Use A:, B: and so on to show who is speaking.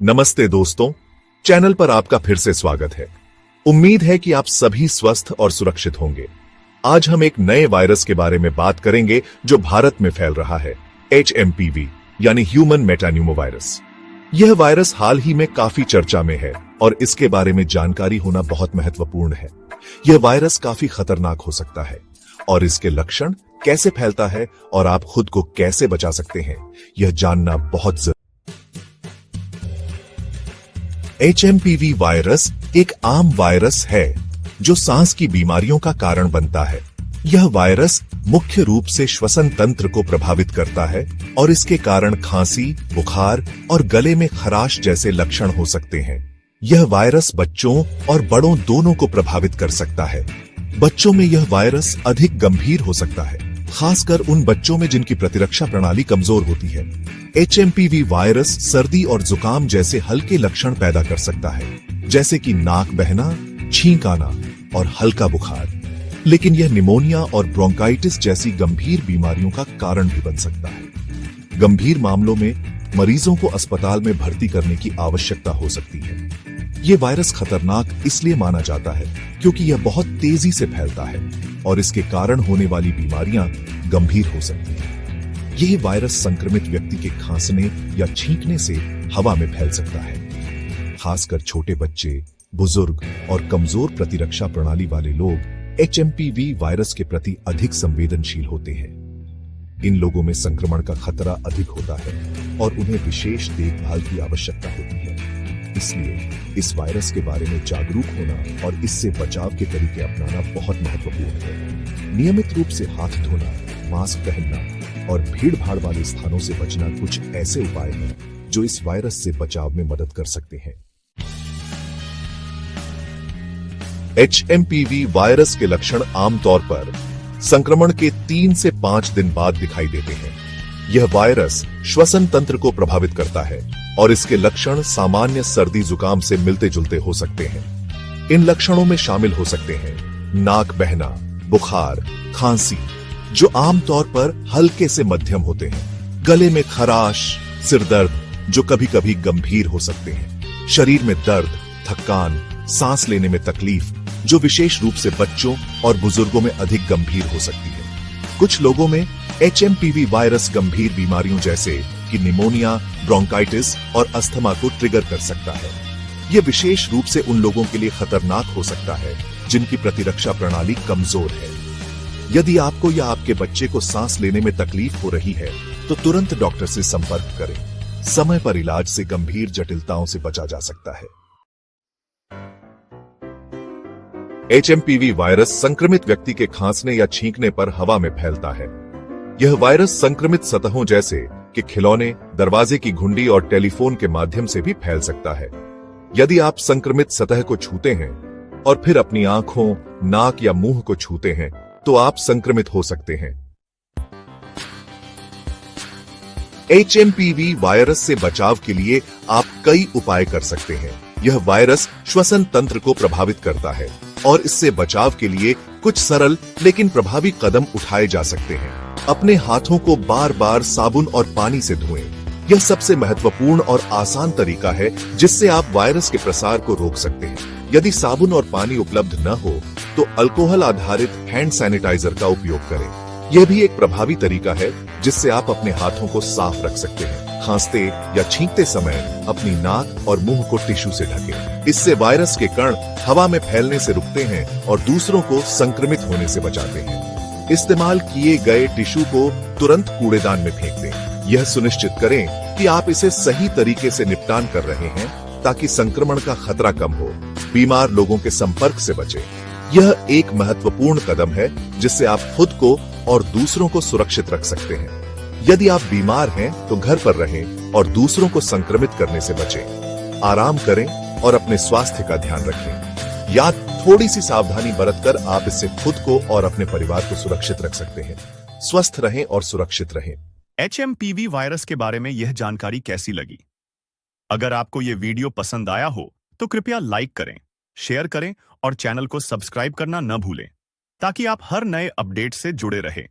A: नमस्ते दोस्तों, चैनल पर आपका फिर से स्वागत है। उम्मीद है कि आप सभी स्वस्थ और सुरक्षित होंगे। आज हम एक नए वायरस के बारे में बात करेंगे जो भारत में फैल रहा है, HMPV यानी ह्यूमन मेटान्यूमोवायरस। यह वायरस हाल ही में काफी चर्चा में है और इसके बारे में जानकारी होना बहुत महत्वपूर्ण है। यह वायरस काफी खतरनाक हो सकता है और इसके लक्षण कैसे फैलता है और आप खुद को कैसे बचा सकते हैं, यह जानना बहुत जरूरी। HMPV वायरस एक आम वायरस है जो सांस की बीमारियों का कारण बनता है। यह वायरस मुख्य रूप से श्वसन तंत्र को प्रभावित करता है और इसके कारण खांसी, बुखार और गले में खराश जैसे लक्षण हो सकते हैं। यह वायरस बच्चों और बड़ों दोनों को प्रभावित कर सकता है। बच्चों में यह वायरस अधिक गंभीर हो सकता है, खासकर उन बच्चों में जिनकी प्रतिरक्षा प्रणाली कमजोर होती है। HMPV वायरस सर्दी और जुकाम जैसे हल्के लक्षण पैदा कर सकता है, जैसे कि नाक बहना, छींक आना और हल्का बुखार। लेकिन यह निमोनिया और ब्रोंकाइटिस जैसी गंभीर बीमारियों का कारण भी बन सकता है। गंभीर मामलों में मरीजों को अस्पताल में भर्ती करने की आवश्यकता हो सकती है। यह वायरस खतरनाक इसलिए माना जाता है क्योंकि यह बहुत तेजी से फैलता है और इसके कारण होने वाली बीमारियां गंभीर हो सकती हैं। यह वायरस संक्रमित व्यक्ति के खांसने या छींकने से हवा में फैल सकता है। खासकर छोटे बच्चे, बुजुर्ग और कमजोर प्रतिरक्षा प्रणाली वाले लोग HMPV वायरस के प्रति अधिक संवेदनशील होते हैं। इन लोगों में संक्रमण का खतरा अधिक होता है और उन्हें विशेष देखभाल की आवश्यकता होती है। इसलिए इस वायरस के बारे में जागरूक होना और इससे बचाव के तरीके अपनाना बहुत महत्वपूर्ण है। नियमित रूप से हाथ धोना, मास्क पहनना और भीड़-भाड़ वाले स्थानों से बचना कुछ ऐसे उपाय हैं जो इस वायरस से बचाव में मदद कर सकते हैं। HMPV वायरस के लक्षण आमतौर पर संक्रमण के 3 से 5 दिन बाद दिखाई देते हैं। यह वायरस श्वसन तंत्र को प्रभावित करता है और इसके लक्षण सामान्य सर्दी जुकाम से मिलते जुलते हो सकते हैं। इन लक्षणों में शामिल हो सकते हैं नाक बहना, बुखार, खांसी जो आमतौर पर हल्के से मध्यम होते हैं, गले में खराश, सिर दर्द जो कभी-कभी गंभीर हो सकते हैं, शरीर में दर्द, थकान, सांस लेने में तकलीफ जो विशेष रूप से बच्चों और बुजुर्गों में अधिक गंभीर हो सकती है। कुछ लोगों में HMPV वायरस गंभीर बीमारियों जैसे कि निमोनिया, ब्रोंकाइटिस और अस्थमा को ट्रिगर कर सकता है। यह विशेष रूप से उन लोगों के लिए खतरनाक हो सकता है जिनकी प्रतिरक्षा प्रणाली कमजोर है। यदि आपको या आपके बच्चे को सांस लेने में तकलीफ हो रही है तो तुरंत डॉक्टर से संपर्क करें। समय पर इलाज से गंभीर जटिलताओं से बचा जा सकता है। HMPV वायरस संक्रमित व्यक्ति के खांसने या छींकने पर हवा में फैलता है। यह वायरस संक्रमित सतहों जैसे कि खिलौने, दरवाजे की घुंडी और टेलीफोन के माध्यम से भी फैल सकता है। यदि आप संक्रमित सतह को छूते हैं और फिर अपनी आंखों, नाक या मुंह को छूते हैं तो आप संक्रमित हो सकते हैं। HMPV वायरस से बचाव के लिए आप कई उपाय कर सकते हैं। यह वायरस श्वसन तंत्र को प्रभावित करता है और इससे बचाव के लिए कुछ सरल लेकिन प्रभावी कदम उठाए जा सकते हैं। अपने हाथों को बार-बार साबुन और पानी से धोएं। यह सबसे महत्वपूर्ण और आसान तरीका है जिससे आप वायरस के प्रसार को रोक सकते हैं। यदि साबुन और पानी उपलब्ध न हो तो अल्कोहल आधारित हैंड सैनिटाइजर का उपयोग करें। यह भी एक प्रभावी तरीका है जिससे आप अपने हाथों को साफ रख सकते हैं। खांसते या छींकते समय अपनी नाक और मुंह को टिश्यू से ढकें। इससे वायरस के कण हवा में फैलने से रुकते हैं और दूसरों को संक्रमित होने से बचाते हैं। इस्तेमाल किए गए टिश्यू को तुरंत कूड़ेदान में फेंक दें। यह सुनिश्चित करें कि आप इसे सही तरीके से निपटान कर रहे हैं ताकि संक्रमण का खतरा कम हो। बीमार लोगों के संपर्क से बचें। यह एक महत्वपूर्ण कदम है जिससे आप खुद को और दूसरों को सुरक्षित रख सकते हैं। यदि आप बीमार हैं तो घर पर रहें और दूसरों को संक्रमित करने से बचें। आराम करें और अपने स्वास्थ्य का ध्यान रखें। या थोड़ी सी सावधानी बरतकर आप इससे खुद को और अपने परिवार को सुरक्षित रख सकते हैं। स्वस्थ रहें और सुरक्षित रहें।
B: HMPV वायरस के बारे में यह जानकारी कैसी लगी? अगर आपको यह वीडियो पसंद आया हो तो कृपया लाइक करें, शेयर करें और चैनल को सब्सक्राइब करना न भूलें ताकि आप हर नए अपडेट से जुड़े रहें।